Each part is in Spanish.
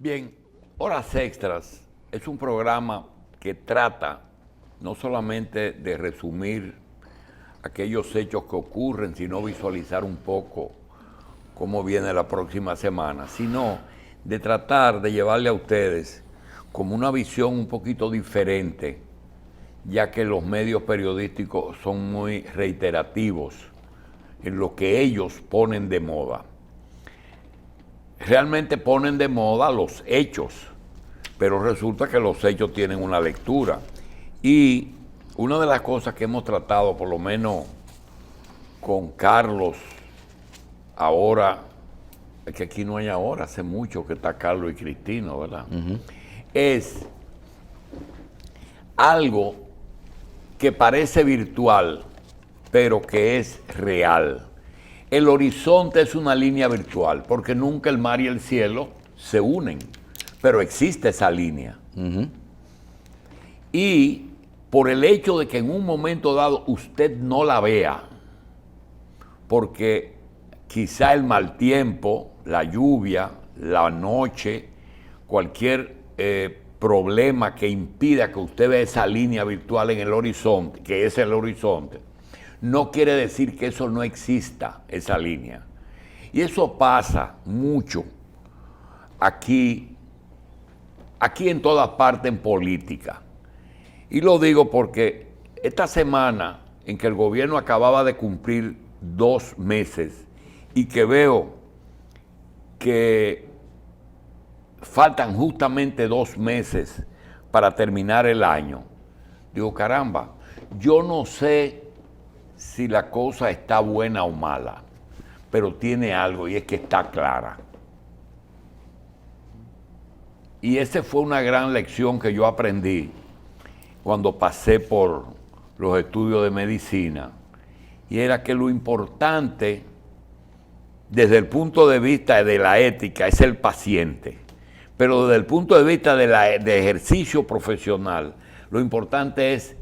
Bien, Horas Extras es un programa que trata no solamente de resumir aquellos hechos que ocurren, sino visualizar un poco cómo viene la próxima semana, sino de tratar de llevarle a ustedes como una visión un poquito diferente, ya que los medios periodísticos son muy reiterativos en lo que ellos ponen de moda. Realmente ponen de moda los hechos, pero resulta que los hechos tienen una lectura. Y una de las cosas que hemos tratado, por lo menos con Carlos, ahora, es que aquí no hay ahora, hace mucho que está Carlos y Cristino, ¿verdad? Es algo que parece virtual, pero que es real. El horizonte es una línea virtual, porque nunca el mar y el cielo se unen, pero existe esa línea. Y por el hecho de que en un momento dado usted no la vea, porque quizá el mal tiempo, la lluvia, la noche, cualquier problema que impida que usted vea esa línea virtual en el horizonte, que es el horizonte, no quiere decir que eso no exista, esa línea. Y eso pasa mucho aquí en todas partes en política. Y lo digo porque esta semana en que el gobierno acababa de cumplir 2 meses y que veo que faltan justamente 2 meses para terminar el año, digo, caramba, yo no sé si la cosa está buena o mala, pero tiene algo y es que está clara. Y esa fue una gran lección que yo aprendí cuando pasé por los estudios de medicina, y era que lo importante desde el punto de vista de la ética es el paciente, pero desde el punto de vista de ejercicio profesional, lo importante es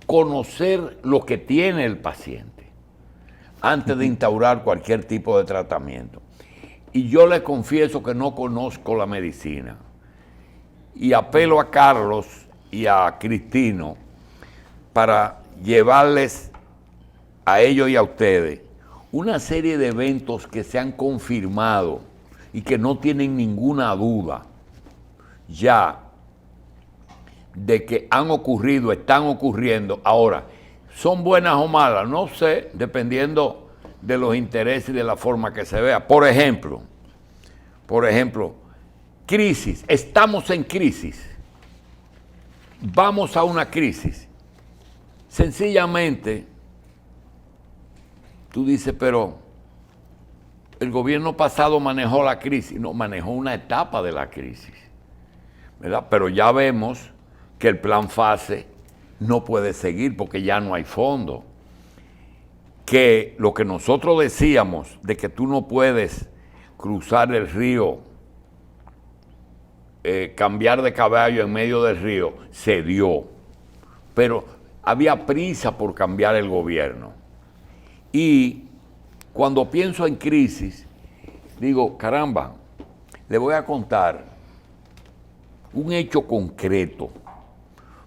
conocer lo que tiene el paciente antes de instaurar cualquier tipo de tratamiento. Y yo les confieso que no conozco la medicina. Y apelo a Carlos y a Cristino para llevarles a ellos y a ustedes una serie de eventos que se han confirmado y que no tienen ninguna duda ya de que han ocurrido, están ocurriendo. Ahora, ¿son buenas o malas? No sé, dependiendo de los intereses y de la forma que se vea. Por ejemplo, crisis. Estamos en crisis. Vamos a una crisis. Sencillamente, tú dices, pero el gobierno pasado manejó la crisis. No, manejó una etapa de la crisis, ¿verdad? Pero ya vemos que el plan FASE no puede seguir porque ya no hay fondo. Que lo que nosotros decíamos de que tú no puedes cruzar el río, cambiar de caballo en medio del río, se dio. Pero había prisa por cambiar el gobierno. Y cuando pienso en crisis, digo, caramba, le voy a contar un hecho concreto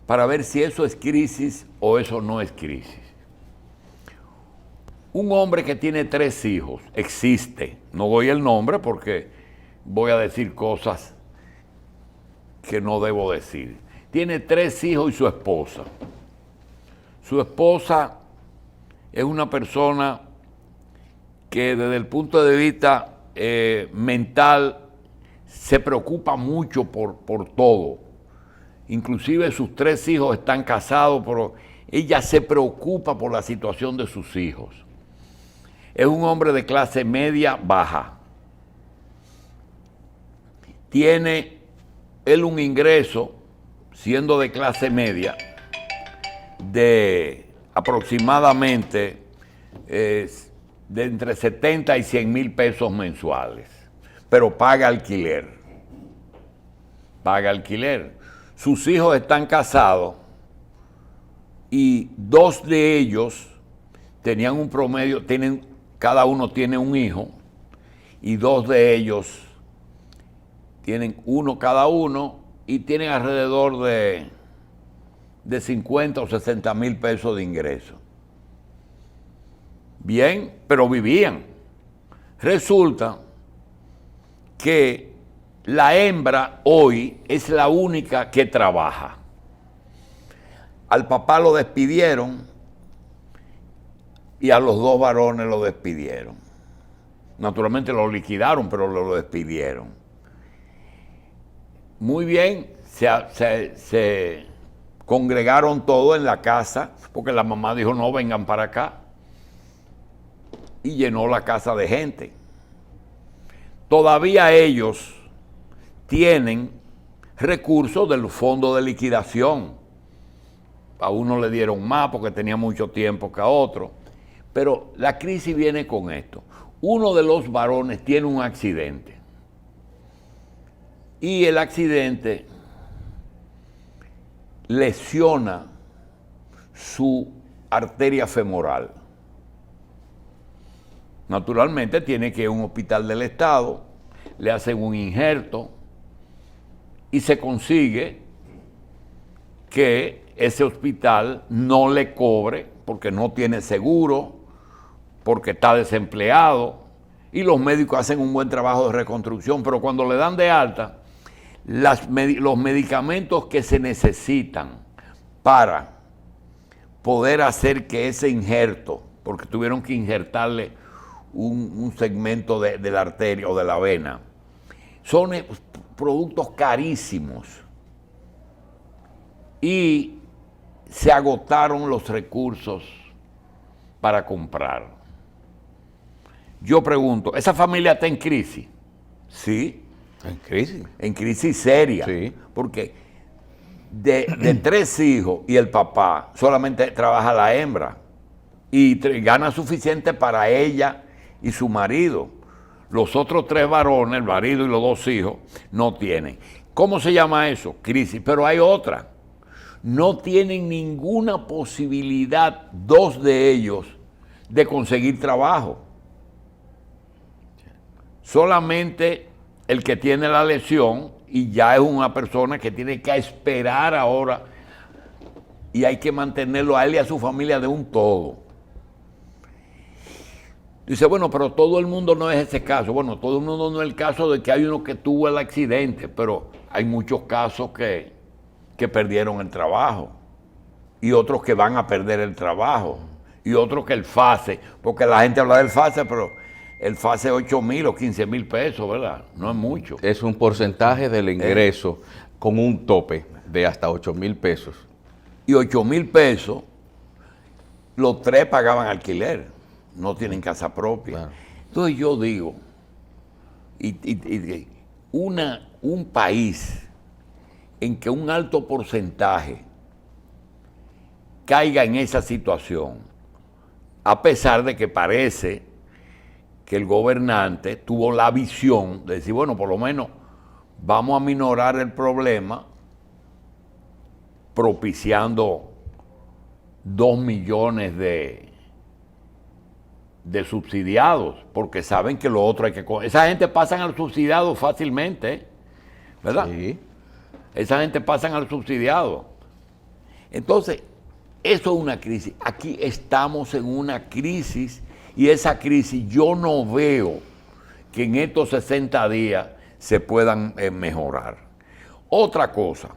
para ver si eso es crisis o eso no es crisis. Un hombre que tiene 3 hijos, existe, no doy el nombre porque voy a decir cosas que no debo decir. Tiene 3 hijos y su esposa. Su esposa es una persona que desde el punto de vista mental se preocupa mucho por todo. Inclusive sus 3 hijos están casados, pero ella se preocupa por la situación de sus hijos. Es un hombre de clase media baja. Tiene él un ingreso, siendo de clase media, de aproximadamente de entre 70 y 100 mil pesos mensuales, pero paga alquiler. Paga alquiler. Sus hijos están casados y 2 de ellos tenían un promedio, cada uno tiene un hijo, y 2 de ellos tienen uno cada uno y tienen alrededor de 50 o 60 mil pesos de ingresos. Bien, pero vivían. Resulta que la hembra hoy es la única que trabaja. Al papá lo despidieron y a los dos varones lo despidieron. Naturalmente lo liquidaron, pero lo despidieron. Muy bien, se congregaron todos en la casa, porque la mamá dijo, no, vengan para acá. Y llenó la casa de gente. Todavía ellos tienen recursos del fondo de liquidación. A uno le dieron más porque tenía mucho tiempo que a otro. Pero la crisis viene con esto. Uno de los varones tiene un accidente. Y el accidente lesiona su arteria femoral. Naturalmente tiene que ir a un hospital del Estado, le hacen un injerto y se consigue que ese hospital no le cobre porque no tiene seguro, porque está desempleado y los médicos hacen un buen trabajo de reconstrucción, pero cuando le dan de alta, los medicamentos que se necesitan para poder hacer que ese injerto, porque tuvieron que injertarle un segmento de la arteria o de la vena, son productos carísimos y se agotaron los recursos para comprar. Yo pregunto, ¿esa familia está en crisis? Sí. ¿En crisis? En crisis seria. Sí. Porque de 3 hijos y el papá, solamente trabaja la hembra y gana suficiente para ella y su marido. Los otros 3 varones, el marido y los 2 hijos, no tienen. ¿Cómo se llama eso? Crisis. Pero hay otra. No tienen ninguna posibilidad, 2 de ellos, de conseguir trabajo. Solamente el que tiene la lesión y ya es una persona que tiene que esperar ahora y hay que mantenerlo a él y a su familia de un todo. Dice, bueno, pero todo el mundo no es ese caso. Bueno, todo el mundo no es el caso de que hay uno que tuvo el accidente, pero hay muchos casos que perdieron el trabajo y otros que van a perder el trabajo y otros que el FASE, porque la gente habla del FASE, pero el FASE es 8,000 o 15,000 pesos, ¿verdad? No es mucho. Es un porcentaje del ingreso con un tope de hasta 8,000 pesos. Y 8,000 pesos, los 3 pagaban alquiler, no tienen casa propia. Claro. Entonces yo digo, un país en que un alto porcentaje caiga en esa situación, a pesar de que parece que el gobernante tuvo la visión de decir, bueno, por lo menos vamos a minorar el problema propiciando 2 millones de subsidiados, porque saben que lo otro hay que... Esa gente pasan al subsidiado fácilmente, ¿verdad? Sí. Esa gente pasan al subsidiado. Entonces, eso es una crisis. Aquí estamos en una crisis y esa crisis yo no veo que en estos 60 días se puedan mejorar. Otra cosa,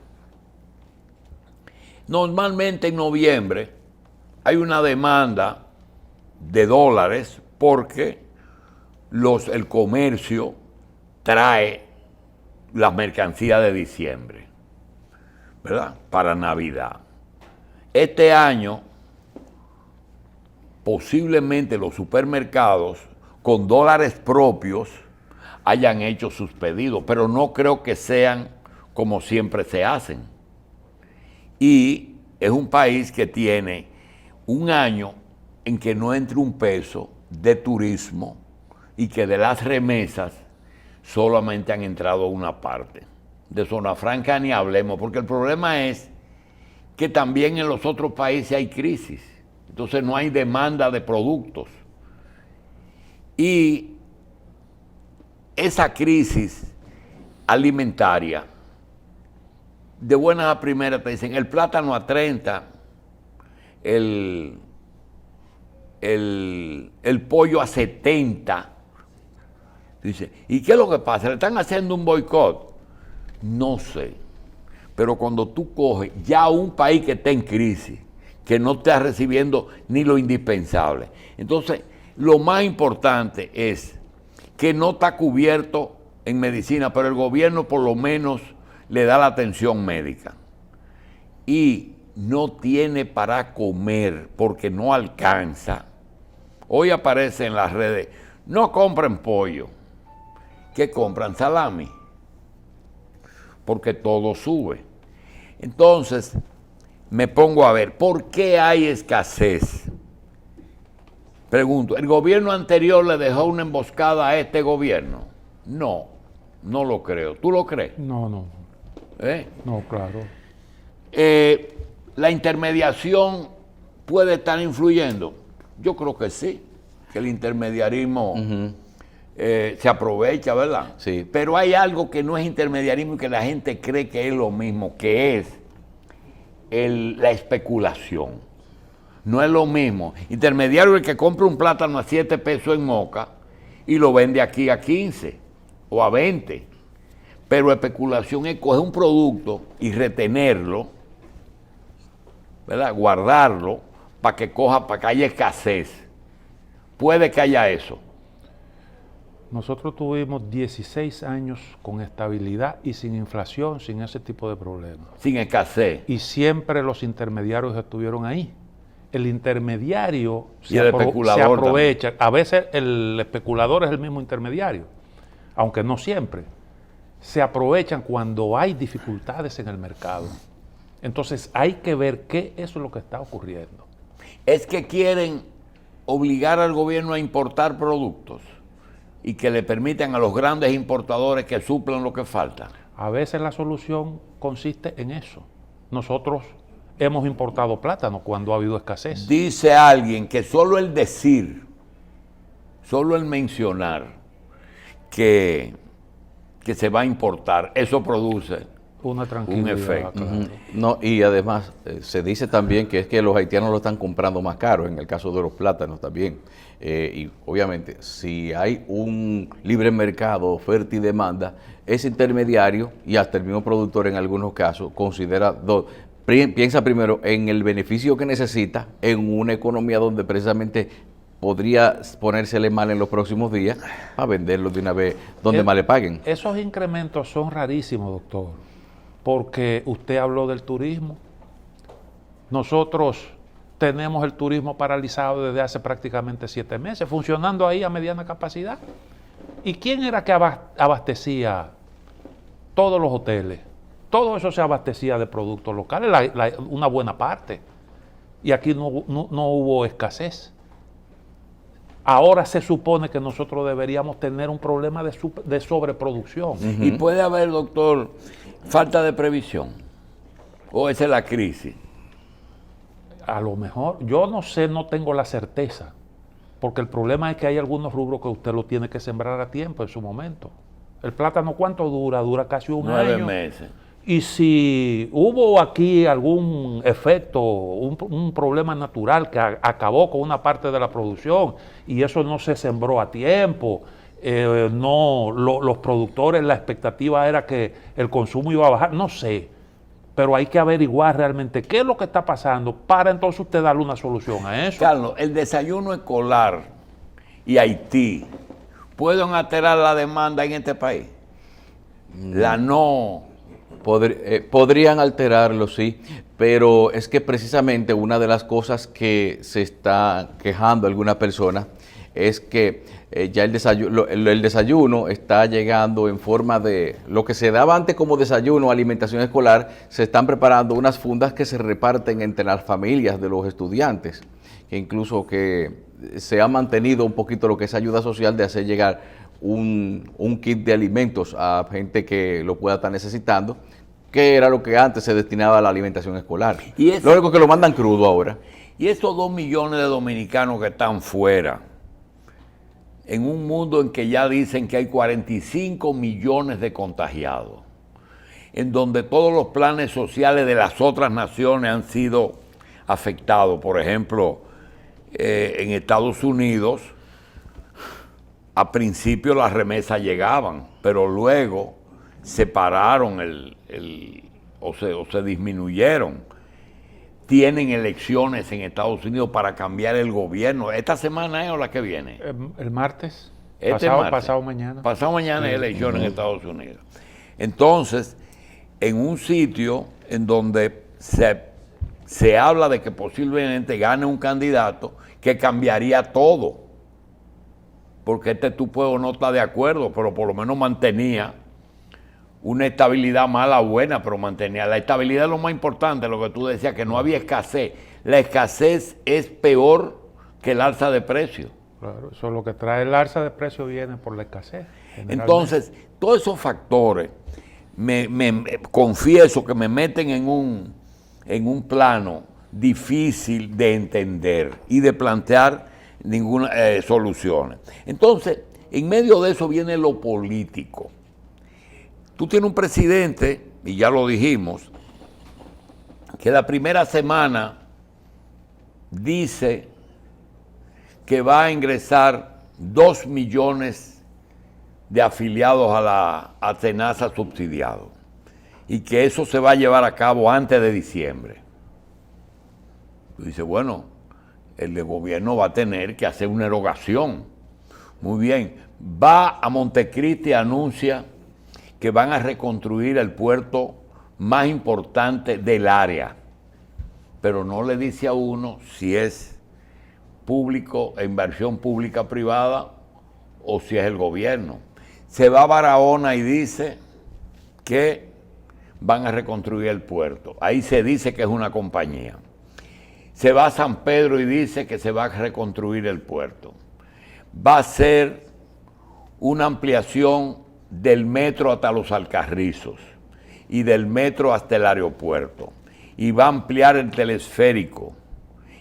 normalmente en noviembre hay una demanda de dólares porque el comercio trae las mercancías de diciembre, ¿verdad? Para Navidad. Este año, posiblemente los supermercados con dólares propios hayan hecho sus pedidos, pero no creo que sean como siempre se hacen. Y es un país que tiene un año en que no entre un peso de turismo y que de las remesas solamente han entrado una parte. De Zona Franca ni hablemos, porque el problema es que también en los otros países hay crisis. Entonces no hay demanda de productos. Y esa crisis alimentaria, de buenas a primeras te dicen el plátano a 30, el pollo a 70. Dice, ¿y qué es lo que pasa? ¿Le están haciendo un boicot? No sé. Pero cuando tú coges ya un país que está en crisis, que no está recibiendo ni lo indispensable, entonces lo más importante es que no está cubierto en medicina, pero el gobierno por lo menos le da la atención médica. Y no tiene para comer porque no alcanza. Hoy aparece en las redes, no compren pollo. ¿Qué compran? Salami. Porque todo sube. Entonces, me pongo a ver, ¿por qué hay escasez? Pregunto, ¿el gobierno anterior le dejó una emboscada a este gobierno? No, no lo creo. ¿Tú lo crees? No, no. No, claro. ¿La intermediación puede estar influyendo? Yo creo que sí, que el intermediarismo se aprovecha, ¿verdad? Sí. Pero hay algo que no es intermediarismo y que la gente cree que es lo mismo, que es la especulación. No es lo mismo. Intermediario es el que compra un plátano a 7 pesos en Moca y lo vende aquí a 15 o a 20. Pero especulación es coger un producto y retenerlo, ¿verdad? Guardarlo para que haya escasez. Puede que haya eso. Nosotros tuvimos 16 años con estabilidad y sin inflación, sin ese tipo de problemas. Sin escasez. Y siempre los intermediarios estuvieron ahí. El intermediario Y el especulador se aprovecha. También. A veces el especulador es el mismo intermediario, aunque no siempre. Se aprovechan cuando hay dificultades en el mercado. Entonces hay que ver qué es lo que está ocurriendo. Es que quieren obligar al gobierno a importar productos y que le permitan a los grandes importadores que suplan lo que falta. A veces la solución consiste en eso. Nosotros hemos importado plátano cuando ha habido escasez. Dice alguien que solo el decir, solo el mencionar que se va a importar, eso produce una tranquilidad, un efecto. Claro. No, y además se dice también que es que los haitianos lo están comprando más caro, en el caso de los plátanos también. Y obviamente, si hay un libre mercado, oferta y demanda, ese intermediario y hasta el mismo productor en algunos casos piensa primero en el beneficio que necesita en una economía donde precisamente podría ponérsele mal en los próximos días a venderlo de una vez donde más le paguen. Esos incrementos son rarísimos, doctor, porque usted habló del turismo. Nosotros tenemos el turismo paralizado desde hace prácticamente 7 meses, funcionando ahí a mediana capacidad. ¿Y quién era que abastecía todos los hoteles? Todo eso se abastecía de productos locales, una buena parte. Y aquí no hubo escasez. Ahora se supone que nosotros deberíamos tener un problema de sobreproducción. Y puede haber, doctor, falta de previsión. ¿O esa es la crisis? A lo mejor, yo no sé, no tengo la certeza. Porque el problema es que hay algunos rubros que usted lo tiene que sembrar a tiempo en su momento. El plátano, ¿cuánto dura? Dura casi un 9 año. meses. Y si hubo aquí algún efecto, un problema natural que acabó con una parte de la producción y eso no se sembró a tiempo, los productores, la expectativa era que el consumo iba a bajar, no sé, pero hay que averiguar realmente qué es lo que está pasando para entonces usted darle una solución a eso. Carlos, el desayuno escolar y Haití pueden alterar la demanda en este país. La no... Podrían alterarlo, sí, pero es que precisamente una de las cosas que se está quejando alguna persona es que ya el desayuno está llegando en forma de lo que se daba antes como desayuno, alimentación escolar, se están preparando unas fundas que se reparten entre las familias de los estudiantes, que incluso que se ha mantenido un poquito lo que es ayuda social de hacer llegar un kit de alimentos a gente que lo pueda estar necesitando, que era lo que antes se destinaba a la alimentación escolar. Lo único que lo mandan crudo ahora. Y esos 2 millones de dominicanos que están fuera, en un mundo en que ya dicen que hay 45 millones de contagiados, en donde todos los planes sociales de las otras naciones han sido afectados. Por ejemplo, en Estados Unidos, a principio las remesas llegaban, pero luego se pararon o se disminuyeron. Tienen elecciones en Estados Unidos para cambiar el gobierno. ¿Esta semana es o la que viene? El martes. Martes. Pasado mañana. Pasado mañana hay elecciones en Estados Unidos. Entonces, en un sitio en donde se habla de que posiblemente gane un candidato que cambiaría todo. Porque tú puedes no estar de acuerdo, pero por lo menos mantenía una estabilidad mala o buena, pero mantenía. La estabilidad es lo más importante, lo que tú decías, que no había escasez. La escasez es peor que el alza de precios. Claro, eso es lo que trae el alza de precios, viene por la escasez. Entonces, todos esos factores, confieso que me meten en un plano difícil de entender y de plantear ninguna soluciones. Entonces, en medio de eso viene lo político. Tú tienes un presidente, y ya lo dijimos, que la primera semana dice que va a ingresar 2 millones de afiliados a Senasa subsidiados y que eso se va a llevar a cabo antes de diciembre. Tú dices, bueno, el gobierno va a tener que hacer una erogación. Muy bien, va a Montecristi y anuncia que van a reconstruir el puerto más importante del área, pero no le dice a uno si es público, inversión pública privada, o si es el gobierno. Se va a Barahona y dice que van a reconstruir el puerto. Ahí se dice que es una compañía. Se va a San Pedro y dice que se va a reconstruir el puerto. Va a ser una ampliación del metro hasta los Alcarrizos y del metro hasta el aeropuerto. Y va a ampliar el telesférico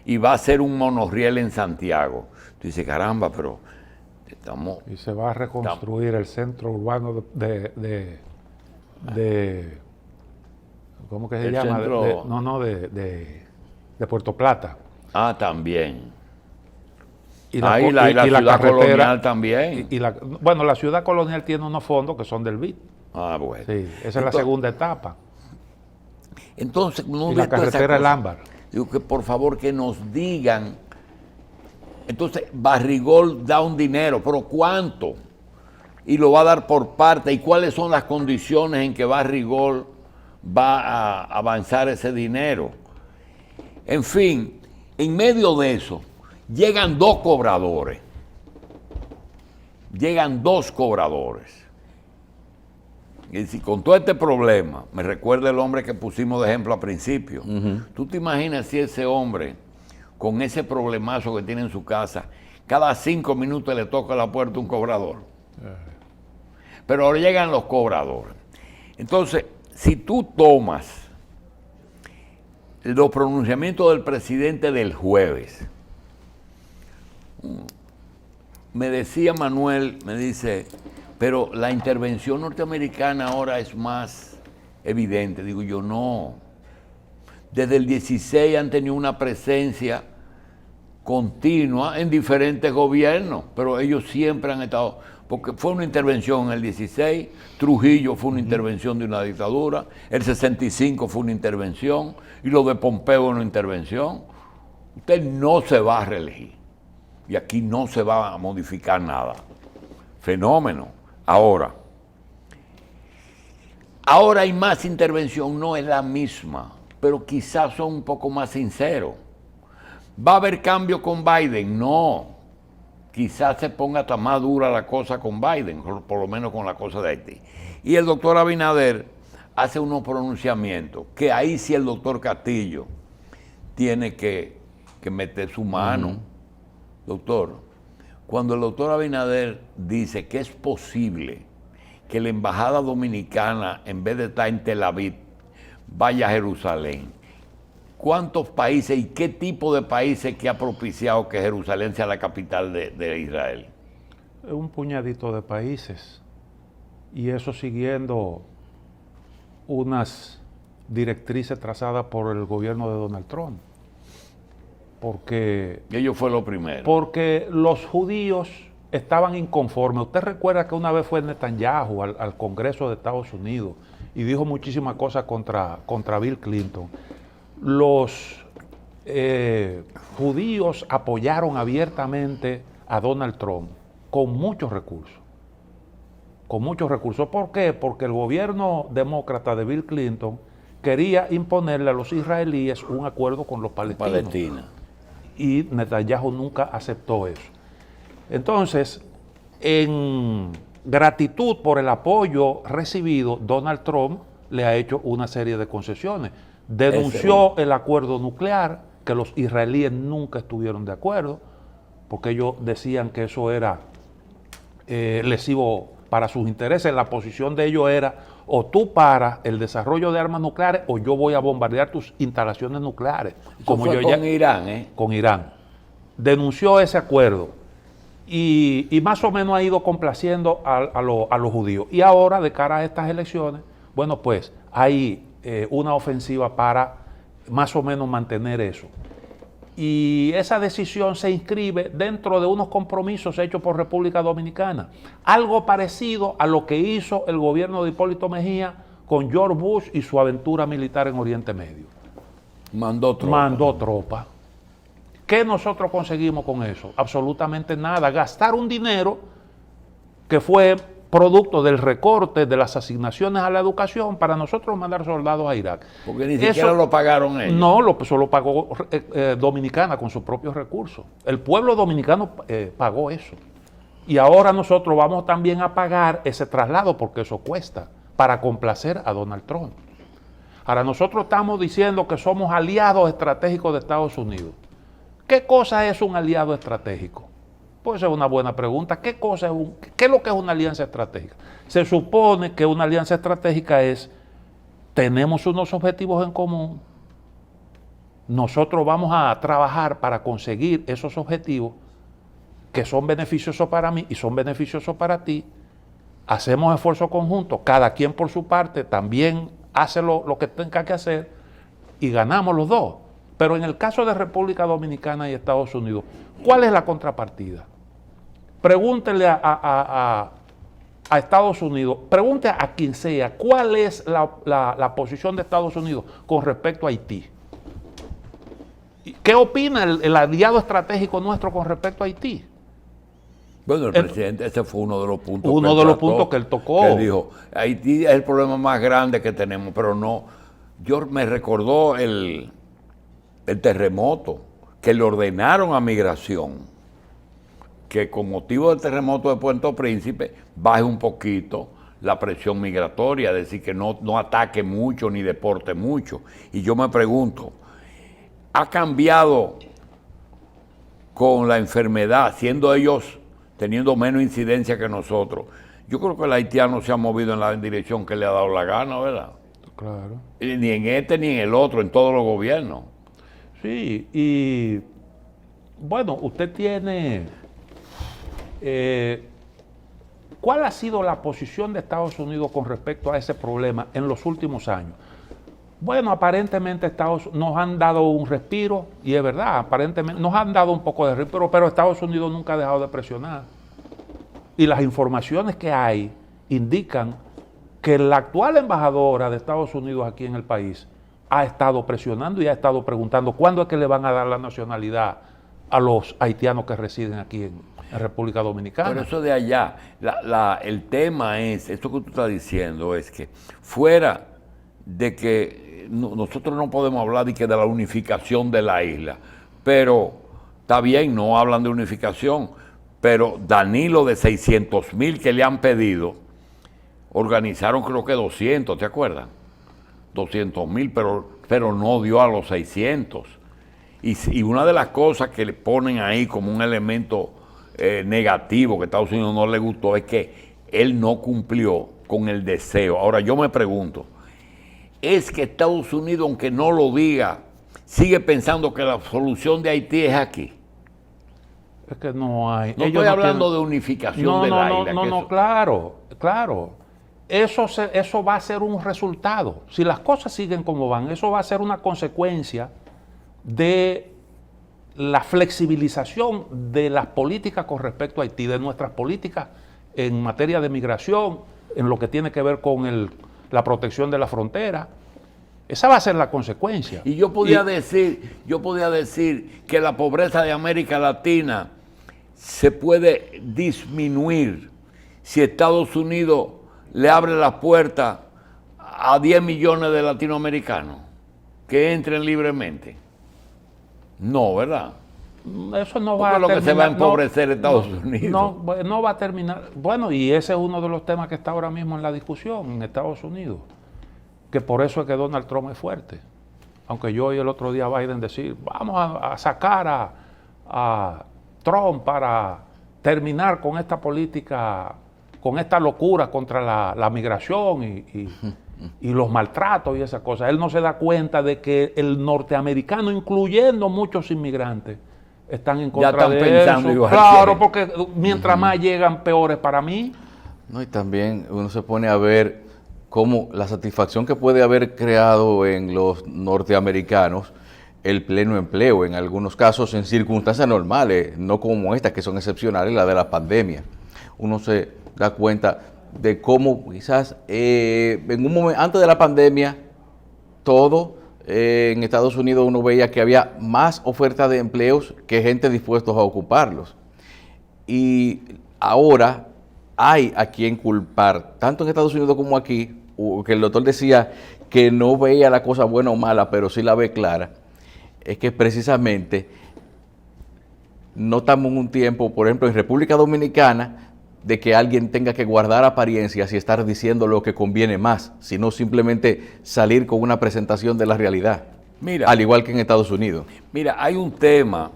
y va a hacer un monorriel en Santiago. Tú dices, caramba, pero estamos... Y se va a reconstruir el centro urbano de ¿cómo que se llama? Centro... De Puerto Plata. Ah, también. Y la ciudad carretera, colonial también. Bueno, la ciudad colonial tiene unos fondos que son del BID. Ah, bueno. Sí, esa es la segunda etapa. Entonces, y la carretera El Ámbar. Digo que por favor que nos digan. Entonces, Barrigol da un dinero, pero ¿cuánto? Y lo va a dar por parte. ¿Y cuáles son las condiciones en que Barrigol va a avanzar ese dinero? En fin, en medio de eso, llegan dos cobradores. Y si con todo este problema, me recuerda el hombre que pusimos de ejemplo al principio. ¿Tú te imaginas si ese hombre, con ese problemazo que tiene en su casa, cada 5 minutos le toca la puerta un cobrador? Pero ahora llegan los cobradores. Entonces, si tú tomas los pronunciamientos del presidente del jueves, me decía Manuel, me dice, pero la intervención norteamericana ahora es más evidente. Digo yo, no. Desde el 16 han tenido una presencia continua en diferentes gobiernos, pero ellos siempre han estado, porque fue una intervención en el 16, Trujillo fue una intervención de una dictadura, el 65 fue una intervención, y lo de Pompeo una intervención. Usted no se va a reelegir, y aquí no se va a modificar nada. Fenómeno. Ahora hay más intervención, no es la misma, pero quizás son un poco más sinceros. ¿Va a haber cambio con Biden? No. Quizás se ponga hasta más dura la cosa con Biden, por lo menos con la cosa de Haití. Y el doctor Abinader hace unos pronunciamientos, que ahí sí el doctor Castillo tiene que meter su mano. Doctor, cuando el doctor Abinader dice que es posible que la embajada dominicana, en vez de estar en Tel Aviv, vaya a Jerusalén, ¿cuántos países y qué tipo de países que ha propiciado que Jerusalén sea la capital de Israel? Un puñadito de países, y eso siguiendo unas directrices trazadas por el gobierno de Donald Trump. Porque Ellos fue lo primero. Porque los judíos estaban inconformes. Usted recuerda que una vez fue Netanyahu al Congreso de Estados Unidos y dijo muchísimas cosas contra Bill Clinton. Los judíos apoyaron abiertamente a Donald Trump con muchos recursos. Con muchos recursos. ¿Por qué? Porque el gobierno demócrata de Bill Clinton quería imponerle a los israelíes un acuerdo con los palestinos. Y Netanyahu nunca aceptó eso. Entonces, en gratitud por el apoyo recibido, Donald Trump le ha hecho una serie de concesiones. Denunció el acuerdo nuclear, que los israelíes nunca estuvieron de acuerdo, porque ellos decían que eso era lesivo para sus intereses. La posición de ellos era: o tú paras el desarrollo de armas nucleares o yo voy a bombardear tus instalaciones nucleares. Como fue con Irán, ¿eh? Con Irán. Denunció ese acuerdo y más o menos ha ido complaciendo a los judíos. Y ahora, de cara a estas elecciones, bueno, pues hay una ofensiva para más o menos mantener eso. Y esa decisión se inscribe dentro de unos compromisos hechos por República Dominicana. Algo parecido a lo que hizo el gobierno de Hipólito Mejía con George Bush y su aventura militar en Oriente Medio. Mandó tropas. ¿Qué nosotros conseguimos con eso? Absolutamente nada. Gastar un dinero que fue producto del recorte de las asignaciones a la educación para nosotros mandar soldados a Irak. Porque ni siquiera lo pagaron ellos. No, eso lo pagó Dominicana con sus propios recursos. El pueblo dominicano pagó eso. Y ahora nosotros vamos también a pagar ese traslado, porque eso cuesta, para complacer a Donald Trump. Ahora nosotros estamos diciendo que somos aliados estratégicos de Estados Unidos. ¿Qué cosa es un aliado estratégico? Pues es una buena pregunta. ¿Qué es lo que es una alianza estratégica? Se supone que una alianza estratégica es: tenemos unos objetivos en común, nosotros vamos a trabajar para conseguir esos objetivos que son beneficiosos para mí y son beneficiosos para ti, hacemos esfuerzos conjuntos, cada quien por su parte también hace lo que tenga que hacer y ganamos los dos. Pero en el caso de República Dominicana y Estados Unidos, ¿cuál es la contrapartida? Pregúntele a Estados Unidos, pregunte a quien sea, ¿cuál es la posición de Estados Unidos con respecto a Haití? ¿Qué opina el aliado estratégico nuestro con respecto a Haití? Bueno, el presidente, ese fue uno de los puntos que él tocó. Que él dijo: Haití es el problema más grande que tenemos, pero no. Yo me recordó el terremoto, que le ordenaron a Migración que con motivo del terremoto de Puerto Príncipe baje un poquito la presión migratoria, es decir, que no ataque mucho ni deporte mucho. Y yo me pregunto, ¿ha cambiado con la enfermedad, siendo ellos teniendo menos incidencia que nosotros? Yo creo que el haitiano se ha movido en la dirección que le ha dado la gana, ¿verdad? Claro. Ni en este ni en el otro, en todos los gobiernos. Sí, y bueno, usted tiene... ¿cuál ha sido la posición de Estados Unidos con respecto a ese problema en los últimos años? Bueno, aparentemente nos han dado un respiro, y es verdad, aparentemente nos han dado un poco de respiro, pero Estados Unidos nunca ha dejado de presionar. Y las informaciones que hay indican que la actual embajadora de Estados Unidos aquí en el país ha estado presionando y ha estado preguntando cuándo es que le van a dar la nacionalidad a los haitianos que residen aquí en República Dominicana. Pero eso de allá, el tema es, esto que tú estás diciendo es que fuera de que nosotros no podemos hablar de la unificación de la isla, pero está bien, no hablan de unificación, pero Danilo, de 600,000 que le han pedido, organizaron creo que 200, ¿te acuerdas? 200,000, pero no dio a los 600. Y una de las cosas que le ponen ahí como un elemento negativo que a Estados Unidos no le gustó es que él no cumplió con el deseo. Ahora yo me pregunto, ¿es que Estados Unidos, aunque no lo diga, sigue pensando que la solución de Haití es aquí? Es que no hay. No ellos estoy hablando tienen- de unificación No, de no, la no, isla. no, que no, eso- claro, claro. Eso va a ser un resultado. Si las cosas siguen como van, eso va a ser una consecuencia de la flexibilización de las políticas con respecto a Haití, de nuestras políticas en materia de migración, en lo que tiene que ver con la protección de la frontera. Esa va a ser la consecuencia. Y yo podía decir que la pobreza de América Latina se puede disminuir si Estados Unidos le abre las puertas a 10 millones de latinoamericanos que entren libremente. No, ¿verdad? Eso no Porque va a lo que se va a terminar, empobrecer Estados Unidos. No va a terminar. Bueno, y ese es uno de los temas que está ahora mismo en la discusión en Estados Unidos. Que por eso es que Donald Trump es fuerte. Aunque yo oí el otro día a Biden decir, vamos a sacar a Trump para terminar con esta política, con esta locura contra la migración y los maltratos y esas cosas. Él no se da cuenta de que el norteamericano, incluyendo muchos inmigrantes, están en contra están de pensando eso. igual Claro, que- porque mientras más llegan, peores para mí. No, y también uno se pone a ver cómo la satisfacción que puede haber creado en los norteamericanos el pleno empleo, en algunos casos en circunstancias normales, no como estas que son excepcionales, la de la pandemia. Uno se da cuenta de cómo quizás en un momento antes de la pandemia todo en Estados Unidos uno veía que había más oferta de empleos que gente dispuestos a ocuparlos. Y ahora hay a quien culpar, tanto en Estados Unidos como aquí, que el doctor decía que no veía la cosa buena o mala, pero sí la ve clara, es que precisamente no estamos en un tiempo, por ejemplo, en República Dominicana, de que alguien tenga que guardar apariencias y estar diciendo lo que conviene más, sino simplemente salir con una presentación de la realidad, Mira, al igual que en Estados Unidos. Mira, hay un tema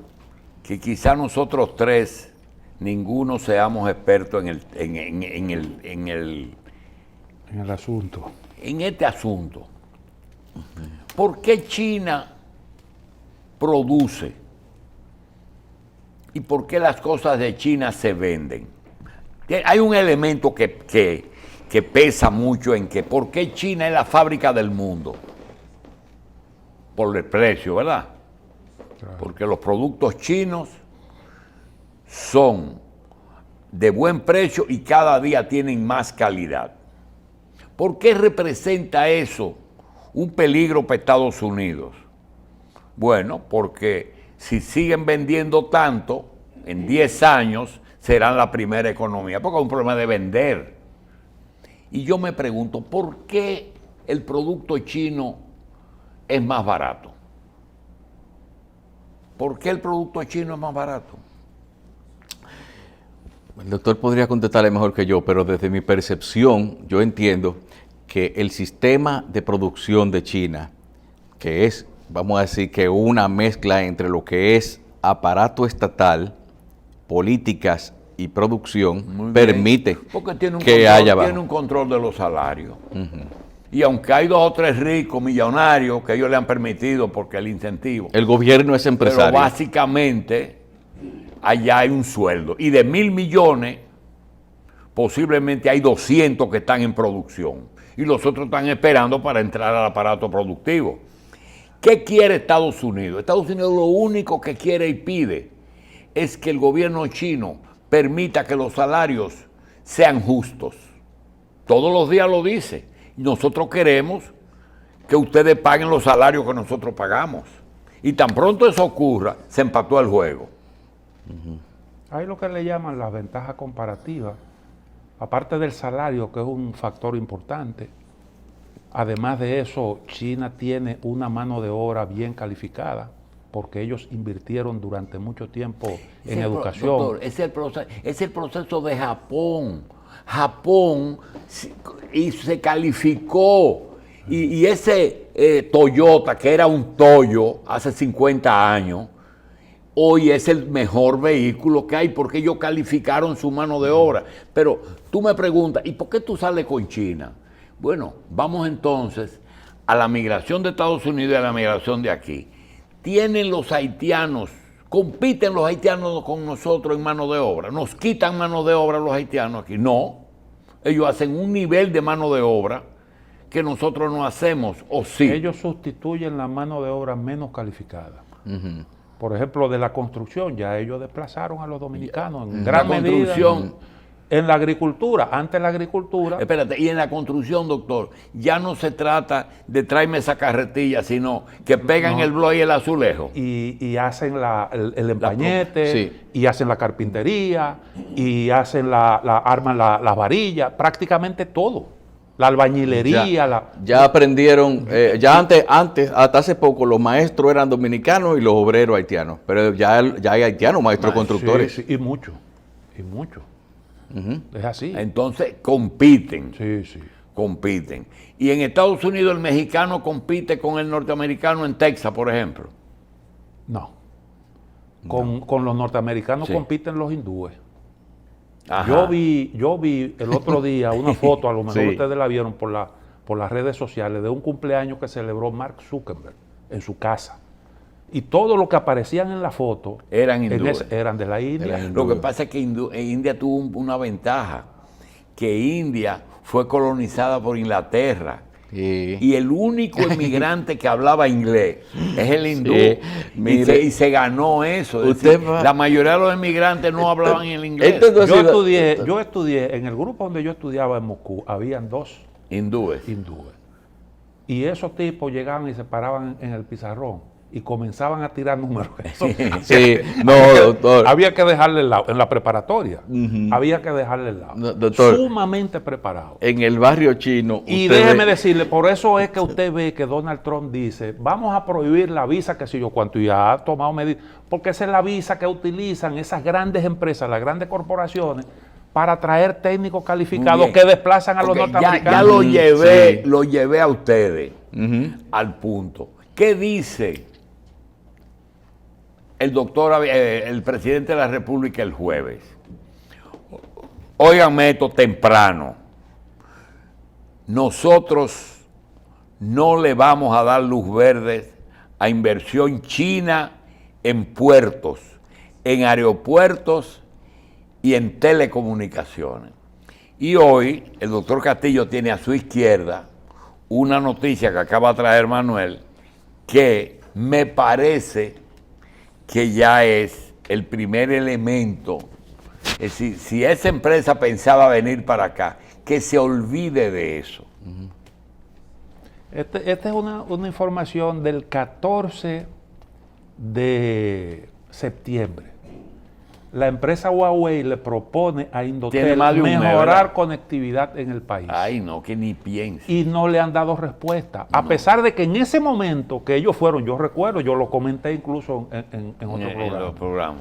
que quizá nosotros tres, ninguno seamos expertos en En el asunto. este asunto. ¿Por qué China produce? ¿Y por qué las cosas de China se venden? Hay un elemento que pesa mucho en que ¿por qué China es la fábrica del mundo? Por el precio, ¿verdad? Claro. Porque los productos chinos son de buen precio y cada día tienen más calidad. ¿Por qué representa eso un peligro para Estados Unidos? Bueno, porque si siguen vendiendo tanto, en 10 años serán la primera economía, porque es un problema de vender. Y yo me pregunto, ¿por qué el producto chino es más barato? ¿Por qué el producto chino es más barato? El doctor podría contestarle mejor que yo, pero desde mi percepción, yo entiendo que el sistema de producción de China, que es, vamos a decir, que una mezcla entre lo que es aparato estatal, políticas y producción, Muy bien. permite Porque tiene que haya bajo. tiene un control de los salarios. Y aunque hay 2 o 3 ricos millonarios que ellos le han permitido porque el incentivo, El gobierno es pero empresario. básicamente allá hay un sueldo. Y de 1.000 millones, posiblemente hay 200 que están en producción. Y los otros están esperando para entrar al aparato productivo. ¿Qué quiere Estados Unidos? Estados Unidos lo único que quiere y pide es que el gobierno chino permita que los salarios sean justos. Todos los días lo dice. Nosotros queremos que ustedes paguen los salarios que nosotros pagamos. Y tan pronto eso ocurra, se empató el juego. Hay lo que le llaman las ventajas comparativas, aparte del salario, que es un factor importante. Además de eso, China tiene una mano de obra bien calificada, porque ellos invirtieron durante mucho tiempo en educación. Doctor, es el proceso de Japón. Japón se calificó. Y ese Toyota, que era un Toyo hace 50 años, hoy es el mejor vehículo que hay porque ellos calificaron su mano de obra. Pero tú me preguntas, ¿y por qué tú sales con China? Bueno, vamos entonces a la migración de Estados Unidos y a la migración de aquí. ¿Tienen los haitianos ¿Compiten los haitianos con nosotros en mano de obra? ¿Nos quitan mano de obra los haitianos aquí? No. Ellos hacen un nivel de mano de obra que nosotros no hacemos, ¿o sí? Ellos sustituyen la mano de obra menos calificada. Por ejemplo, de la construcción, ya ellos desplazaron a los dominicanos en gran medida. En la agricultura, antes la agricultura. Espérate, y en la construcción, doctor, ya no se trata de tráeme esa carretilla, sino que pegan el bloque y el azulejo. Y hacen el empañete, y hacen la carpintería, y hacen arman las varillas, prácticamente todo. La albañilería. Ya aprendieron, ya antes, hasta hace poco, los maestros eran dominicanos y los obreros haitianos, pero ya hay haitianos, maestros constructores. Sí, y mucho. Es así. Entonces compiten. Sí. Compiten. Y en Estados Unidos el mexicano compite con el norteamericano en Texas, por ejemplo. No. Con los norteamericanos compiten los hindúes. Ajá. Yo vi el otro día una foto, a lo mejor ustedes la vieron por las redes sociales, de un cumpleaños que celebró Mark Zuckerberg en su casa. Y todo lo que aparecían en la foto eran hindúes. Eran de la India. Lo que pasa es que India tuvo una ventaja, que India fue colonizada por Inglaterra. Y el único inmigrante que hablaba inglés es el hindú. Y se ganó eso. La mayoría de los inmigrantes no hablaban el inglés. Yo estudié, en el grupo donde yo estudiaba en Moscú, habían 2 hindúes. Y esos tipos llegaban y se paraban en el pizarrón y comenzaban a tirar números. Doctor. Había que dejarle el lado, en la preparatoria. Había que dejarle el lado. Doctor, sumamente preparado. En el barrio chino. Y déjeme decirle, por eso es que usted ve que Donald Trump dice, vamos a prohibir la visa, que sé yo cuánto, y ha tomado medidas, porque esa es la visa que utilizan esas grandes empresas, las grandes corporaciones, para traer técnicos calificados que desplazan a los norteamericanos. Ya lo llevé a ustedes al punto. ¿Qué dice el presidente de la República el jueves? Óiganme esto temprano. Nosotros no le vamos a dar luz verde a inversión china en puertos, en aeropuertos y en telecomunicaciones. Y hoy el doctor Castillo tiene a su izquierda una noticia que acaba de traer Manuel, que me parece que ya es el primer elemento. Es decir, si esa empresa pensaba venir para acá, que se olvide de eso. Esta es una información del 14 de septiembre. La empresa Huawei le propone a Indotel mejorar conectividad en el país. Ay, no, que ni piense. Y no le han dado respuesta. A pesar de que en ese momento que ellos fueron, yo recuerdo, yo lo comenté incluso en otro programa.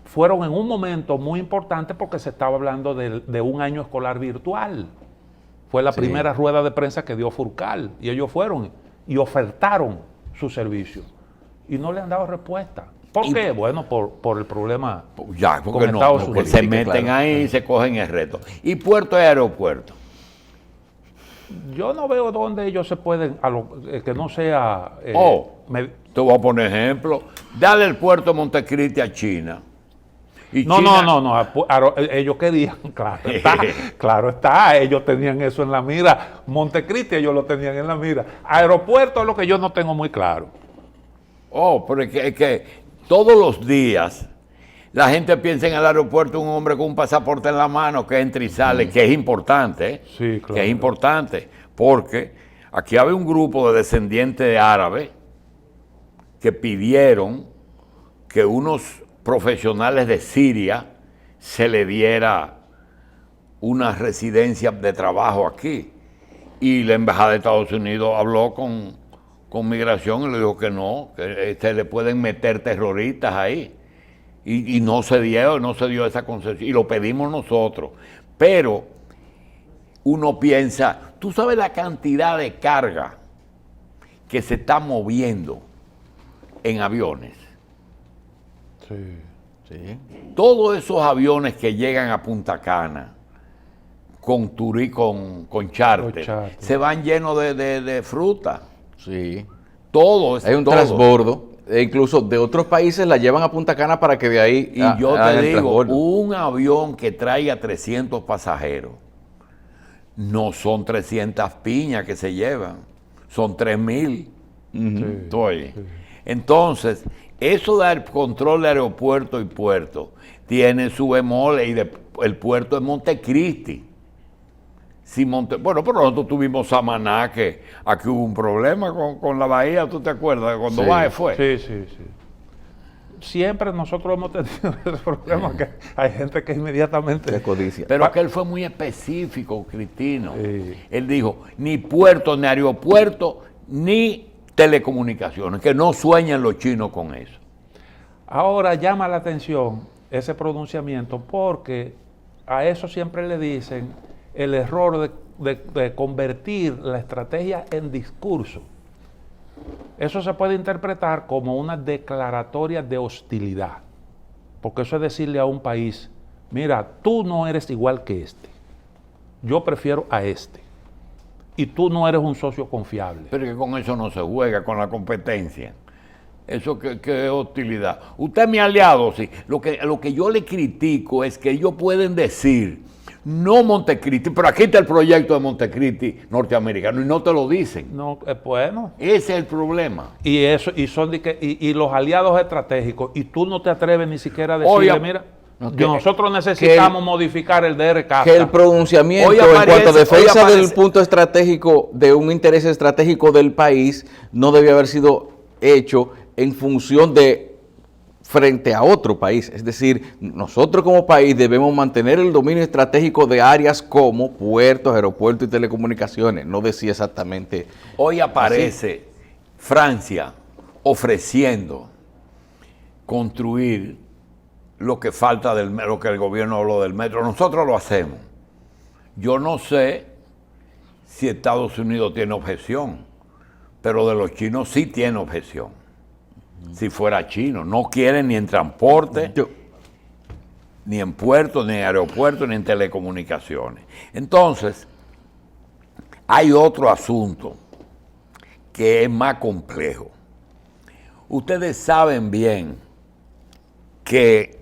Fueron en un momento muy importante porque se estaba hablando de un año escolar virtual. Fue la primera rueda de prensa que dio Furcal. Y ellos fueron y ofertaron su servicio. Y no le han dado respuesta. ¿Por qué? Bueno, por el problema con Estados Unidos. Se meten ahí y se cogen el reto. ¿Y puerto y aeropuerto? Yo no veo dónde ellos se pueden, que no sea... te voy a poner ejemplo. Dale el puerto de Montecristi a China. Y no, ellos querían, claro está, ellos tenían eso en la mira. Montecristi ellos lo tenían en la mira. Aeropuerto es lo que yo no tengo muy claro. Pero es que todos los días la gente piensa en el aeropuerto un hombre con un pasaporte en la mano que entra y sale, que es importante, Sí, claro. Que es importante, porque aquí había un grupo de descendientes de árabes que pidieron que unos profesionales de Siria se le diera una residencia de trabajo aquí. Y la Embajada de Estados Unidos habló con Migración y le dijo que no, que se le pueden meter terroristas ahí. Y no se dio esa concesión. Y lo pedimos nosotros. Pero uno piensa, tú sabes la cantidad de carga que se está moviendo en aviones. Sí. Todos esos aviones que llegan a Punta Cana con charter, se van llenos de fruta. Sí. Todo. Hay un transbordo incluso de otros países la llevan a Punta Cana para que de ahí Y yo hagan te el digo, transbordo. un avión que traiga 300 pasajeros, no son 300 piñas que se llevan, son 3.000. Oye. Entonces, eso del control de aeropuerto y puerto tiene su bemoles y el puerto de Montecristi. Si bueno, pero nosotros tuvimos Samaná, que aquí hubo un problema con la bahía, ¿tú te acuerdas? Cuando Sí. Bae fue. Sí. Siempre nosotros hemos tenido ese problema, que hay gente que inmediatamente... De codicia. Pero que él fue muy específico, Cristino. Sí. Él dijo, ni puerto, ni aeropuerto, ni telecomunicaciones, que no sueñan los chinos con eso. Ahora llama la atención ese pronunciamiento porque a eso siempre le dicen el error de convertir la estrategia en discurso. Eso se puede interpretar como una declaratoria de hostilidad, porque eso es decirle a un país, mira, tú no eres igual que este, yo prefiero a este, y tú no eres un socio confiable. Pero que con eso no se juega, con la competencia. Eso que es hostilidad. Usted es mi aliado, sí. Lo que yo le critico es que ellos pueden decir, no Montecristi, pero aquí está el proyecto de Montecristi norteamericano y no te lo dicen. No, bueno. Ese es el problema. Y eso, y son y los aliados estratégicos, y tú no te atreves ni siquiera a decirle, Oye, mira, no, que- nosotros necesitamos modificar el DRK. Que el pronunciamiento Hoy en aparece- cuanto a defensa hoy del aparece- punto estratégico, de un interés estratégico del país, no debía haber sido hecho en función de frente a otro país. Es decir, nosotros como país debemos mantener el dominio estratégico de áreas como puertos, aeropuertos y telecomunicaciones. No decía exactamente. Hoy aparece Francia ofreciendo construir lo que falta lo que el gobierno habló del metro. Nosotros lo hacemos. Yo no sé si Estados Unidos tiene objeción, pero de los chinos sí tiene objeción. Si fuera chino, no quieren ni en transporte, Yo- ni en puertos, ni en aeropuertos, ni en telecomunicaciones. Entonces, hay otro asunto que es más complejo. Ustedes saben bien que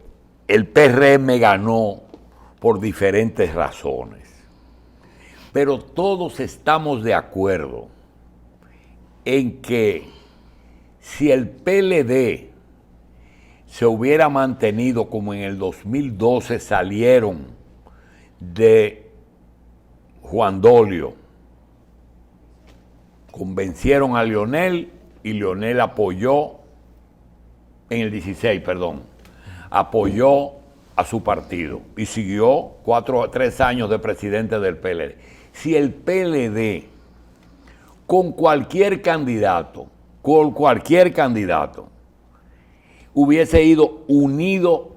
el PRM ganó por diferentes razones, pero todos estamos de acuerdo en que si el PLD se hubiera mantenido como en el 2012 salieron de Juan Dolio, convencieron a Leonel y Leonel apoyó, en el 16, perdón, apoyó a su partido y siguió 3 años de presidente del PLD. Si el PLD con cualquier candidato, hubiese ido unido,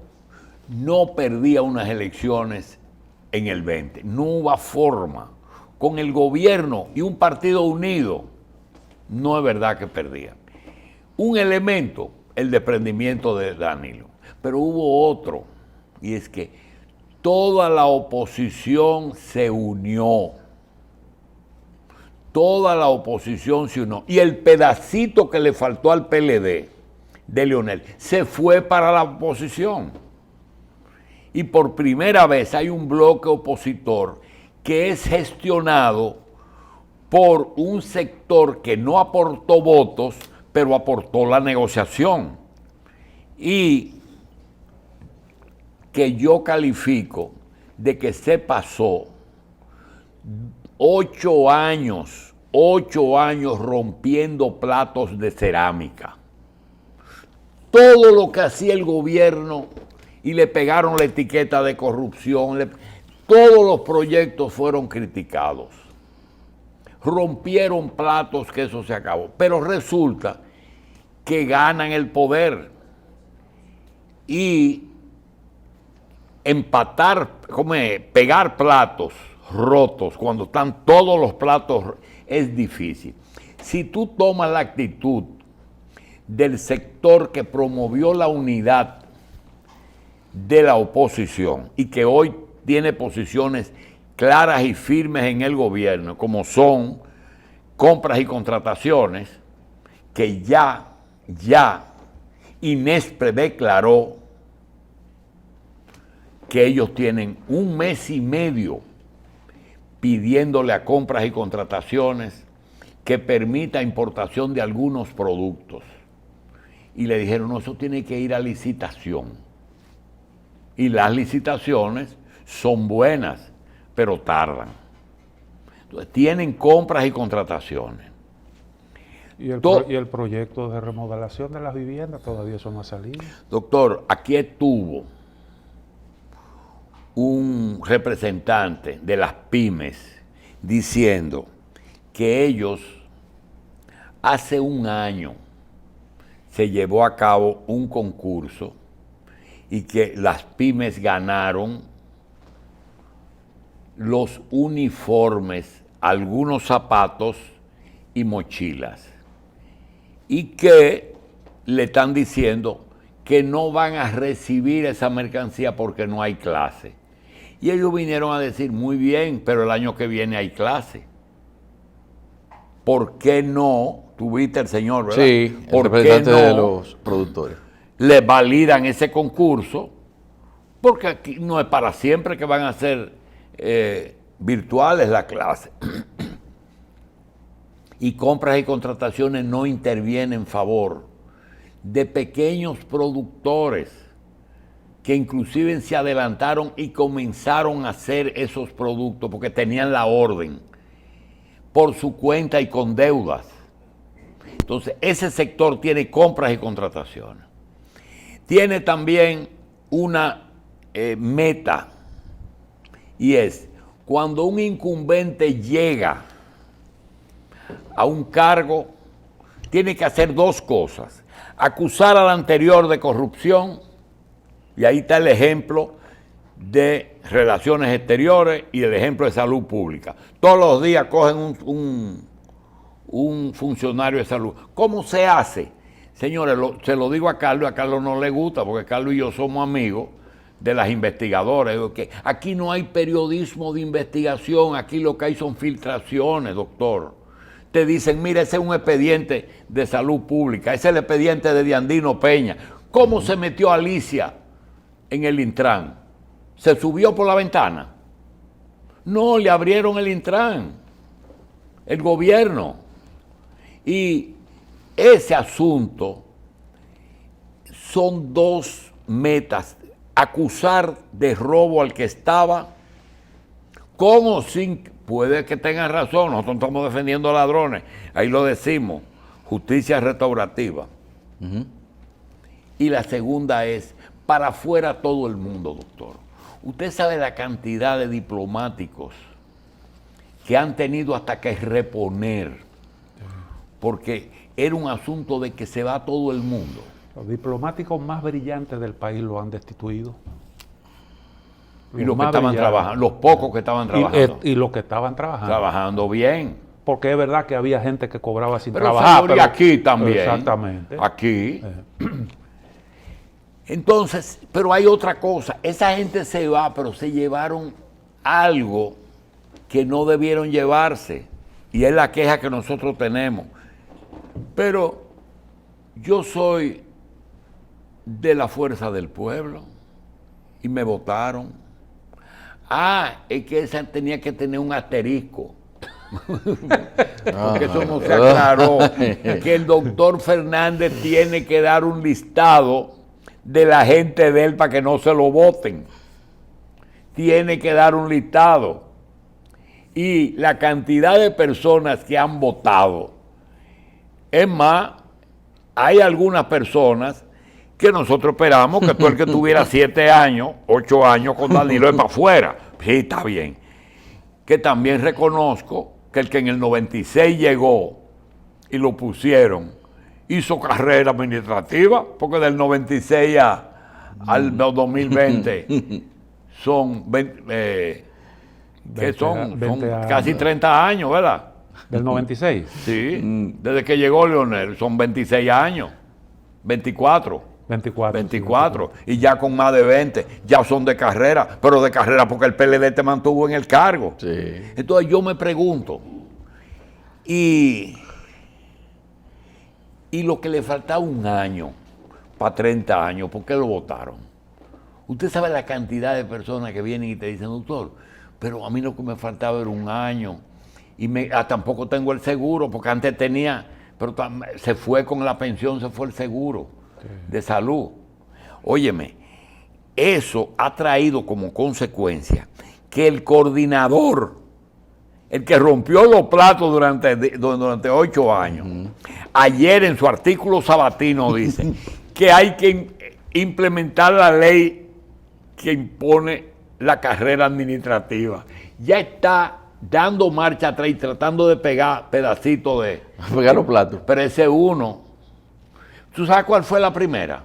no perdía unas elecciones en el 20. No hubo forma. Con el gobierno y un partido unido, no es verdad que perdía. Un elemento, el desprendimiento de Danilo. Pero hubo otro, y es que toda la oposición se unió. Toda la oposición se unió. Y el pedacito que le faltó al PLD de Leonel se fue para la oposición. Y por primera vez hay un bloque opositor que es gestionado por un sector que no aportó votos, pero aportó la negociación. Y que yo califico de que se pasó 8 años rompiendo platos de cerámica. Todo lo que hacía el gobierno y le pegaron la etiqueta de corrupción, todos los proyectos fueron criticados. Rompieron platos, que eso se acabó. Pero resulta que ganan el poder y pegar platos rotos cuando están todos los platos es difícil. Si tú tomas la actitud del sector que promovió la unidad de la oposición y que hoy tiene posiciones claras y firmes en el gobierno, como son compras y contrataciones, que ya Inespre declaró que ellos tienen 1 mes y medio pidiéndole a Compras y Contrataciones que permita importación de algunos productos. Y le dijeron, no, eso tiene que ir a licitación. Y las licitaciones son buenas, pero tardan. Entonces, tienen Compras y Contrataciones. Y el proyecto de remodelación de las viviendas todavía eso no ha salido. Doctor, aquí estuvo un representante de las pymes diciendo que ellos hace 1 año se llevó a cabo un concurso y que las pymes ganaron los uniformes, algunos zapatos y mochilas, y que le están diciendo que no van a recibir esa mercancía porque no hay clase. Y ellos vinieron a decir, muy bien, pero el año que viene hay clase. ¿Por qué no? Tuviste el señor, ¿verdad? Sí, el ¿por representante qué no de los productores. le validan ese concurso? Porque aquí no es para siempre que van a ser virtuales la clase. Y Compras y Contrataciones no intervienen en favor de pequeños productores que inclusive se adelantaron y comenzaron a hacer esos productos porque tenían la orden por su cuenta y con deudas. Entonces, ese sector tiene Compras y Contrataciones. Tiene también una meta, y es cuando un incumbente llega a un cargo, tiene que hacer 2 cosas: acusar al anterior de corrupción, y ahí está el ejemplo de Relaciones Exteriores y el ejemplo de Salud Pública. Todos los días cogen un funcionario de salud. ¿Cómo se hace? Señores, se lo digo a Carlos no le gusta, porque Carlos y yo somos amigos de las investigadoras. Digo que aquí no hay periodismo de investigación, aquí lo que hay son filtraciones, doctor. Te dicen, mira, ese es un expediente de Salud Pública, ese es el expediente de Diandino Peña. ¿Cómo se metió Alicia en el Intran? ¿Se subió por la ventana? No, le abrieron el Intran, el gobierno. Y ese asunto son 2 metas: acusar de robo al que estaba, con o sin, puede que tengan razón, nosotros estamos defendiendo ladrones, ahí lo decimos, justicia restaurativa. Y la segunda es, para afuera todo el mundo, doctor. Usted sabe la cantidad de diplomáticos que han tenido hasta que reponer, porque era un asunto de que se va todo el mundo. Los diplomáticos más brillantes del país lo han destituido. Y los que estaban trabajando, los pocos que estaban trabajando. Y los que estaban trabajando. Trabajando bien. Porque es verdad que había gente que cobraba sin Pero trabajar. señor, y aquí también. Exactamente. Aquí. Entonces, pero hay otra cosa. Esa gente se va, pero se llevaron algo que no debieron llevarse. Y es la queja que nosotros tenemos. Pero yo soy de la fuerza del pueblo y me votaron. Es que esa tenía que tener un asterisco. Porque eso no se aclaró. Que el doctor Fernández tiene que dar un listado de la gente de él para que no se lo voten. Tiene que dar un listado. Y la cantidad de personas que han votado. Es más, hay algunas personas que nosotros esperamos que todo el que tuviera 7 años, 8 años con Danilo es para afuera. Sí, está bien. Que también reconozco que el que en el 96 llegó y lo pusieron, hizo carrera administrativa, porque del 96 al 2020 son, son casi 30 años, ¿verdad? ¿Del 96? Sí, desde que llegó Leonel, son 26 años, 24. 24, sí, y ya con más de 20, ya son de carrera, pero de carrera porque el PLD te mantuvo en el cargo. Sí. Entonces yo me pregunto, y lo que le falta 1 año para 30 años, ¿por qué lo votaron? Usted sabe la cantidad de personas que vienen y te dicen, doctor, pero a mí lo que me faltaba era un año y tampoco tengo el seguro, porque antes tenía, pero se fue con la pensión, se fue el seguro de salud. Óyeme, eso ha traído como consecuencia que el coordinador, el que rompió los platos durante 8 años, ayer en su artículo sabatino dice que hay que implementar la ley que impone la carrera administrativa. Ya está dando marcha atrás y tratando de pegar pedacitos de... Pegar los platos. Pero ese uno, ¿tú sabes cuál fue la primera?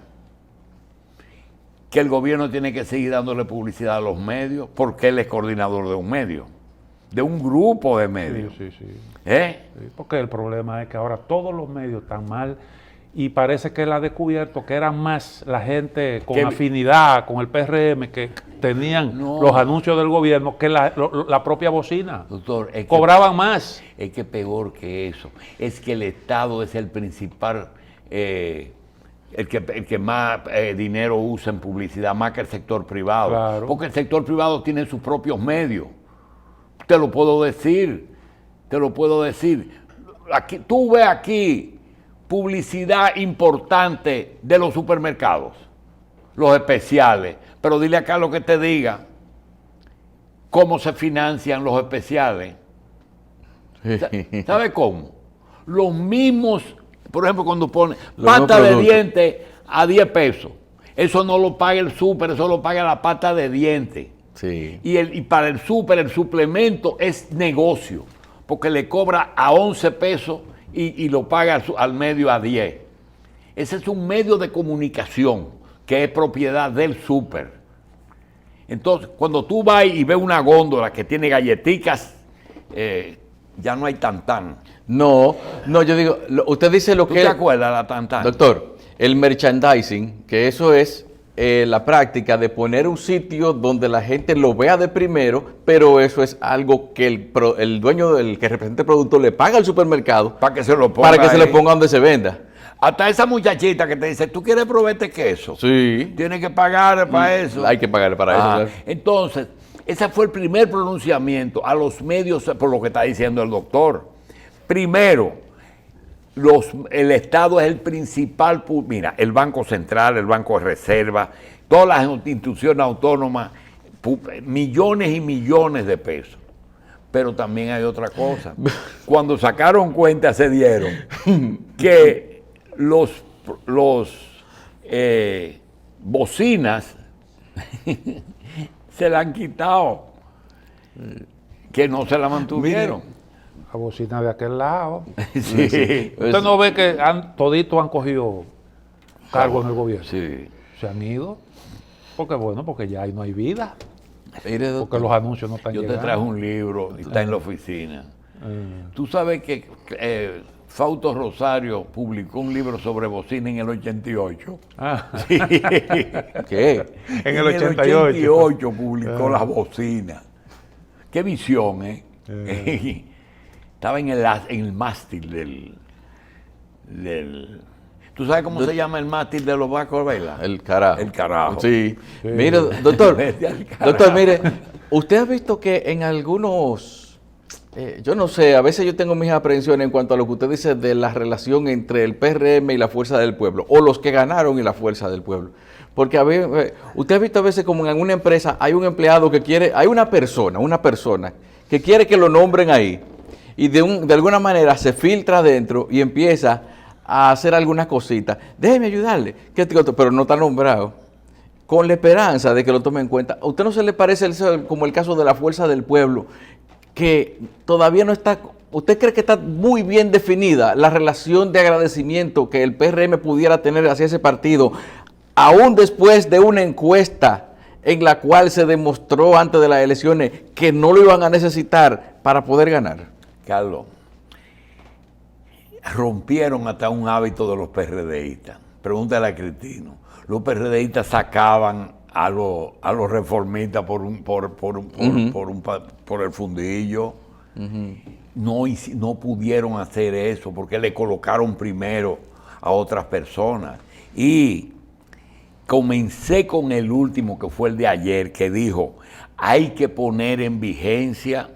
Que el gobierno tiene que seguir dándole publicidad a los medios, porque él es coordinador de un medio, de un grupo de medios. Sí. Sí, Sí, porque el problema es que ahora todos los medios están mal y parece que él ha descubierto que eran más la gente con afinidad con el PRM que tenían los anuncios del gobierno que la propia bocina. Doctor, cobraban más. Es que peor que eso, es que el Estado es el principal, el que más dinero usa en publicidad, más que el sector privado. Claro. Porque el sector privado tiene sus propios medios. Te lo puedo decir. Aquí, tú ves aquí publicidad importante de los supermercados, los especiales, pero dile acá lo que te diga, cómo se financian los especiales. ¿Sabe cómo? Los mismos, por ejemplo, cuando pone pasta de dientes a 10 pesos, eso no lo paga el súper, eso lo paga la pasta de dientes. Sí. Y para el súper, el suplemento es negocio, porque le cobra a 11 pesos y lo paga al medio a 10. Ese es un medio de comunicación que es propiedad del súper. Entonces, cuando tú vas y ves una góndola que tiene galletitas, ya no hay tantán. No, yo digo, usted dice lo ¿Tú que... te acuerdas de la tantán? Doctor, el merchandising, que eso es la práctica de poner un sitio donde la gente lo vea de primero, pero eso es algo que el dueño, el que representa el producto, le paga al supermercado para que se lo ponga para que se le ponga donde se venda. Hasta esa muchachita que te dice, ¿tú quieres probar este queso? Sí. Tienes que pagar para eso. Hay que pagar para eso. Claro. Entonces, ese fue el primer pronunciamiento a los medios, por lo que está diciendo el doctor. Primero, el Estado es el principal, mira, el Banco Central, el Banco de Reserva, todas las instituciones autónomas, millones y millones de pesos. Pero también hay otra cosa. Cuando sacaron cuenta se dieron que los bocinas se la han quitado, que no se la mantuvieron. La bocina de aquel lado. Sí. Usted no ve que toditos han cogido cargo en el gobierno. Sí. Se han ido. Porque ya ahí no hay vida. Mire, doctor, Porque los anuncios no están Yo llegando. te traje un libro, está en la oficina. Tú sabes que Fausto Rosario publicó un libro sobre bocina en el 88. Sí. ¿qué? En el 88. 88 publicó las bocinas. Qué visión, ¿eh? Estaba en el mástil del... ¿Tú sabes cómo se llama el mástil de los barcos de vela? El carajo. El carajo. Sí. Mire, doctor, doctor, mire, usted ha visto que en algunos, yo no sé, a veces yo tengo mis aprehensiones en cuanto a lo que usted dice de la relación entre el PRM y la Fuerza del Pueblo, o los que ganaron y la Fuerza del Pueblo. Porque usted ha visto a veces como en alguna empresa hay un empleado que quiere, hay una persona que quiere que lo nombren ahí y de alguna manera se filtra adentro y empieza a hacer algunas cositas. Déjeme ayudarle, pero no está nombrado. Con la esperanza de que lo tome en cuenta. ¿A usted no se le parece como el caso de la Fuerza del Pueblo, que todavía no está... ¿Usted cree que está muy bien definida la relación de agradecimiento que el PRM pudiera tener hacia ese partido, aún después de una encuesta en la cual se demostró antes de las elecciones que no lo iban a necesitar para poder ganar? Carlos, rompieron hasta un hábito de los PRDistas. Pregúntale a Cristino. Los PRDistas sacaban a los reformistas por el fundillo. No pudieron hacer eso porque le colocaron primero a otras personas. Y comencé con el último, que fue el de ayer, que dijo, hay que poner en vigencia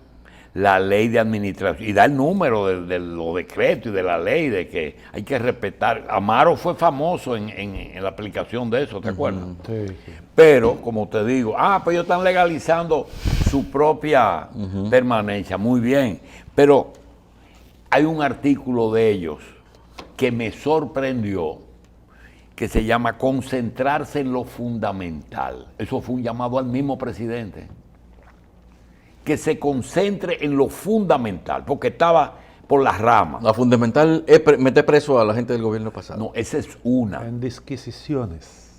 la ley de administración, y da el número de los decretos y de la ley, de que hay que respetar. Amaro fue famoso en la aplicación de eso, ¿te acuerdas? Sí, sí. Pero, como te digo, pues ellos están legalizando su propia permanencia, muy bien. Pero hay un artículo de ellos que me sorprendió, que se llama concentrarse en lo fundamental. Eso fue un llamado al mismo presidente. Que se concentre en lo fundamental, porque estaba por las ramas. La fundamental es meter preso a la gente del gobierno pasado. No, esa es una. En disquisiciones.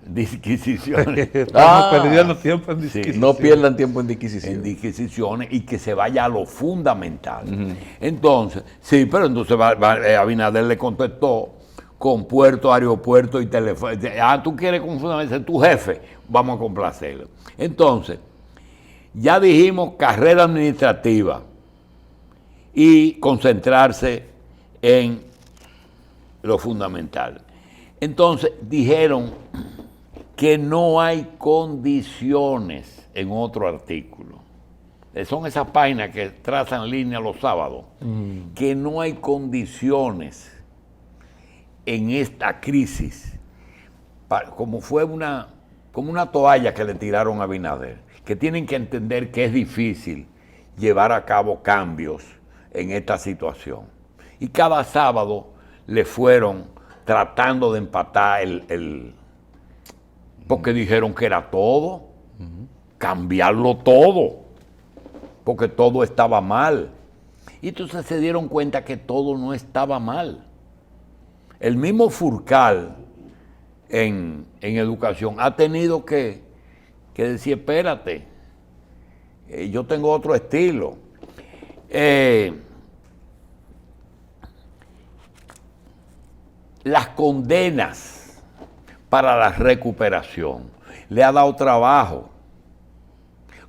Disquisiciones. Estamos perdiendo tiempo en Sí. disquisiciones. No pierdan tiempo en disquisición. En disquisiciones y que se vaya a lo fundamental. Entonces, sí, pero entonces Abinader le contestó con puerto, aeropuerto y teléfono. Tú quieres con fundamental, tu jefe, vamos a complacerlo. Entonces, ya dijimos carrera administrativa y concentrarse en lo fundamental. Entonces dijeron que no hay condiciones en otro artículo. Son esas páginas que trazan líneas los sábados. Que no hay condiciones en esta crisis, como fue como una toalla que le tiraron a Abinader, que tienen que entender que es difícil llevar a cabo cambios en esta situación. Y cada sábado le fueron tratando de empatar porque dijeron que era todo, cambiarlo todo, porque todo estaba mal. Y entonces se dieron cuenta que todo no estaba mal. El mismo Furcal en educación ha tenido que decir, espérate, yo tengo otro estilo. Las condenas para la recuperación le ha dado trabajo.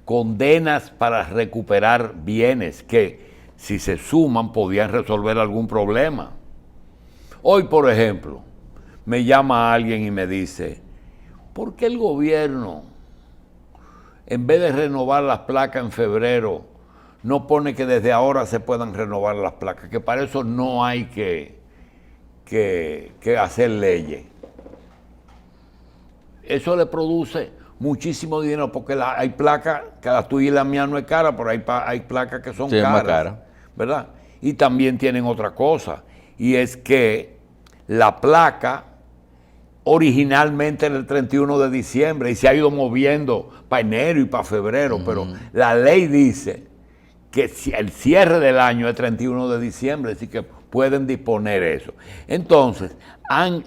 Condenas para recuperar bienes que, si se suman, podían resolver algún problema. Hoy, por ejemplo, me llama alguien y me dice, ¿por qué el gobierno, en vez de renovar las placas en febrero, no pone que desde ahora se puedan renovar las placas? Que para eso no hay que hacer leyes. Eso le produce muchísimo dinero, porque hay placas, que la tuya y la mía no es cara, pero hay placas que son Sí, es caras, más cara. ¿verdad? Y también tienen otra cosa, y es que la placa originalmente era el 31 de diciembre y se ha ido moviendo para enero y para febrero, pero la ley dice que el cierre del año es 31 de diciembre, así que pueden disponer eso. Entonces, han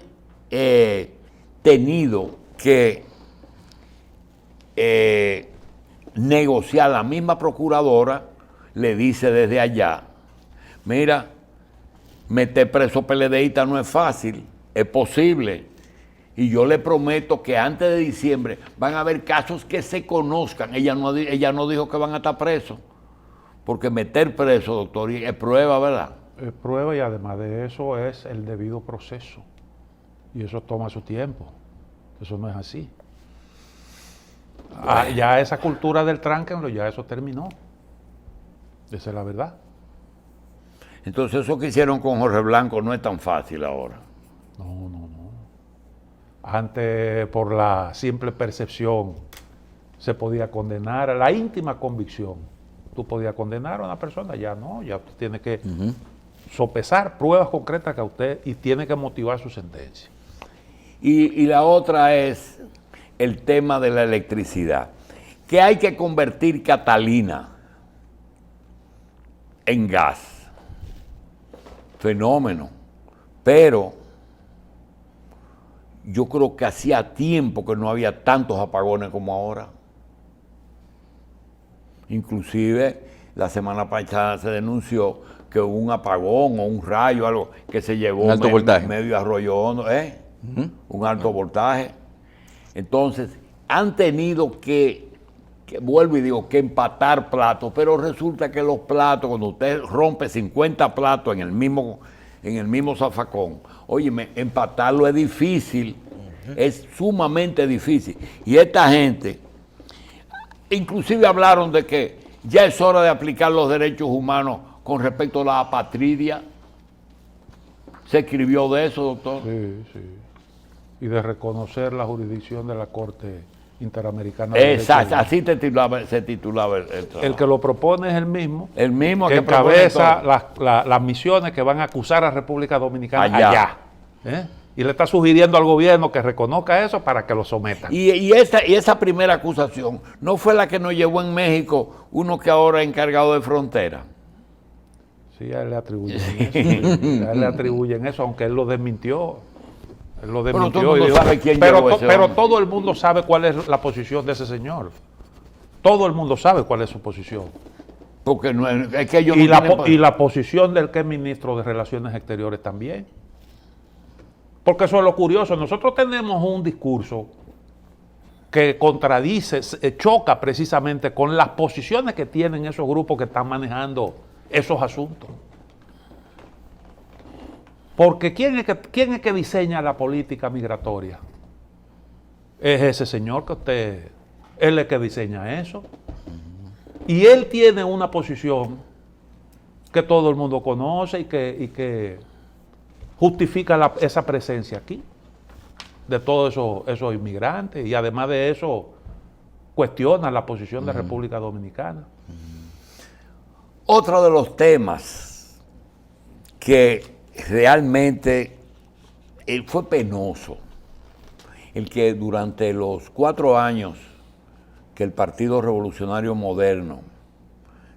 tenido que negociar. La misma procuradora le dice desde allá, mira, meter preso PLDista no es fácil, es posible. Y yo le prometo que antes de diciembre van a haber casos que se conozcan. Ella no dijo que van a estar presos, porque meter preso, doctor, es prueba, ¿verdad? Es prueba, y además de eso es el debido proceso. Y eso toma su tiempo. Eso no es así. Ya esa cultura del tránquenlo, ya eso terminó. Esa es la verdad. Entonces eso que hicieron con Jorge Blanco no es tan fácil ahora. No. Antes, por la simple percepción, se podía condenar, a la íntima convicción. Tú podías condenar a una persona, ya no, ya usted tiene que sopesar pruebas concretas que a usted, y tiene que motivar su sentencia. Y la otra es el tema de la electricidad, que hay que convertir Catalina en gas. Fenómeno. Pero yo creo que hacía tiempo que no había tantos apagones como ahora. Inclusive la semana pasada se denunció que hubo un apagón o un rayo, algo que se llevó un alto voltaje. medio Arroyo Hondo, un alto voltaje. Entonces, han tenido que vuelvo y digo, que empatar platos, pero resulta que los platos, cuando usted rompe 50 platos en el mismo zafacón, óyeme, empatarlo es difícil, Es sumamente difícil. Y esta gente, inclusive hablaron de que ya es hora de aplicar los derechos humanos con respecto a la apatridia. ¿Se escribió de eso, doctor? Sí, sí. Y de reconocer la jurisdicción de la Corte Interamericana de Derechos Exacto, Humanos. así se titulaba el trabajo. El que lo propone es el mismo. El mismo que que propone encabeza todo. las misiones que van a acusar a República Dominicana Allá. allá. ¿Eh? Y le está sugiriendo al gobierno que reconozca eso para que lo sometan. Y esa primera acusación no fue la que nos llevó en México uno que ahora es encargado de frontera. Sí, a él le atribuyen eso. A él le atribuyen eso, aunque él lo desmintió. Él lo Pero desmintió. todo el mundo y dijo- sabe quién pero llevó ese pero hombre. todo el mundo sabe cuál es la posición de ese señor. Todo el mundo sabe cuál es su posición. Porque no es que ellos Y, no la, tienen po- y la posición del que es ministro de Relaciones Exteriores también. Porque eso es lo curioso. Nosotros tenemos un discurso que contradice, choca precisamente con las posiciones que tienen esos grupos que están manejando esos asuntos. Porque ¿quién es que diseña la política migratoria? Es ese señor que usted, él es el que diseña eso. Y él tiene una posición que todo el mundo conoce y que justifica esa presencia aquí de todos esos inmigrantes, y además de eso cuestiona la posición de República Dominicana. Otro de los temas que realmente fue penoso, el que durante los 4 años que el Partido Revolucionario Moderno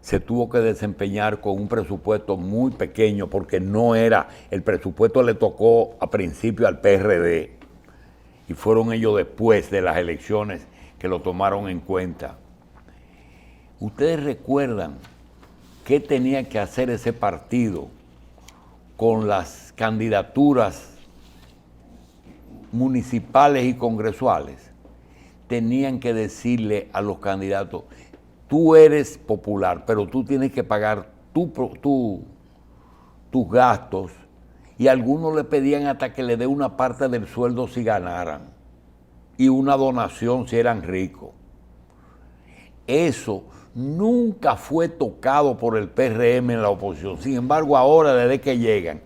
se tuvo que desempeñar con un presupuesto muy pequeño, porque no era, el presupuesto le tocó a principio al PRD, y fueron ellos después de las elecciones que lo tomaron en cuenta. ¿Ustedes recuerdan qué tenía que hacer ese partido con las candidaturas municipales y congresuales? Tenían que decirle a los candidatos: tú eres popular, pero tú tienes que pagar tus gastos, y algunos le pedían hasta que le dé una parte del sueldo si ganaran, y una donación si eran ricos. Eso nunca fue tocado por el PRM en la oposición. Sin embargo, ahora, desde que llegan,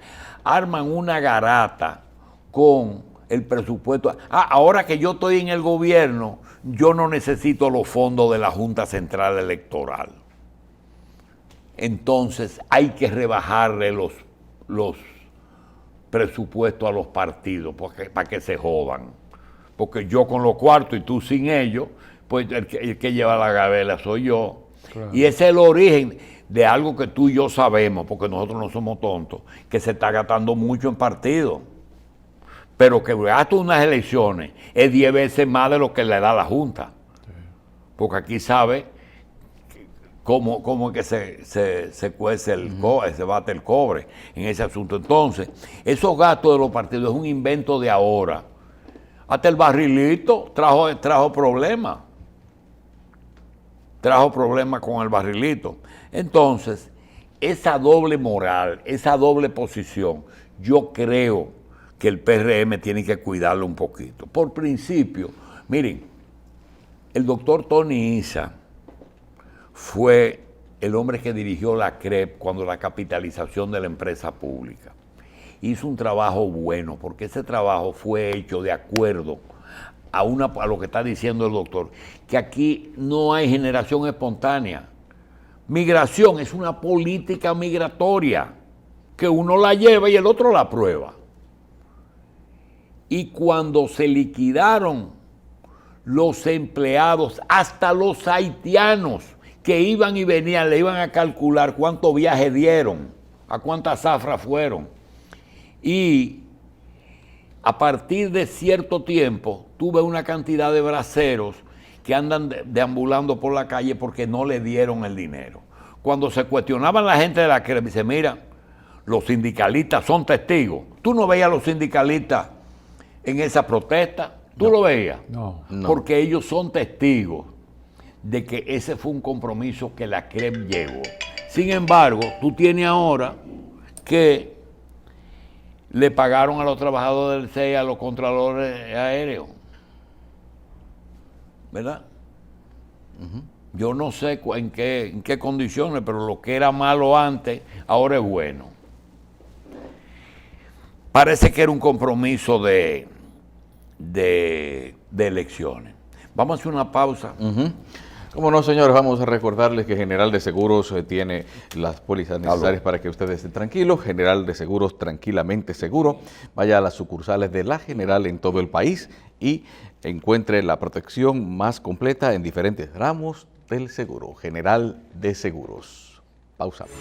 arman una garata con el presupuesto. Ahora que yo estoy en el gobierno, yo no necesito los fondos de la Junta Central Electoral. Entonces hay que rebajarle los presupuestos a los partidos para que se jodan. Porque yo con los cuartos y tú sin ellos, pues el que lleva la gabela soy yo. Claro. Y ese es el origen de algo que tú y yo sabemos, porque nosotros no somos tontos, que se está gastando mucho en partidos. Pero que gasta unas elecciones es 10 veces más de lo que le da la Junta. Sí. Porque aquí sabe cómo es que se cuece se bate el cobre en ese asunto. Entonces, esos gastos de los partidos es un invento de ahora. Hasta el barrilito trajo problemas. Trajo problemas con el barrilito. Entonces, esa doble moral, esa doble posición, yo creo que el PRM tiene que cuidarlo un poquito. Por principio, miren, el doctor Tony Isa fue el hombre que dirigió la CREP cuando la capitalización de la empresa pública. Hizo un trabajo bueno, porque ese trabajo fue hecho de acuerdo a lo que está diciendo el doctor, que aquí no hay generación espontánea. Migración es una política migratoria, que uno la lleva y el otro la aprueba. Y cuando se liquidaron los empleados, hasta los haitianos que iban y venían, le iban a calcular cuántos viajes dieron, a cuántas zafras fueron. Y a partir de cierto tiempo, tuve una cantidad de braceros que andan deambulando por la calle porque no le dieron el dinero. Cuando se cuestionaban la gente de la CREP, dice: mira, los sindicalistas son testigos. ¿Tú no veías a los sindicalistas en esa protesta? ¿Tú lo veías? No. Porque ellos son testigos de que ese fue un compromiso que la CREP llevó. Sin embargo, tú tienes ahora que le pagaron a los trabajadores del CEI, a los contralores aéreos. ¿Verdad? Yo no sé en qué condiciones, pero lo que era malo antes, ahora es bueno. Parece que era un compromiso de elecciones. Vamos a hacer una pausa. Como no, señores, vamos a recordarles que General de Seguros tiene las pólizas necesarias para que ustedes estén tranquilos. General de Seguros, tranquilamente seguro. Vaya a las sucursales de La General en todo el país y encuentre la protección más completa en diferentes ramos del seguro. General de Seguros. Pausamos.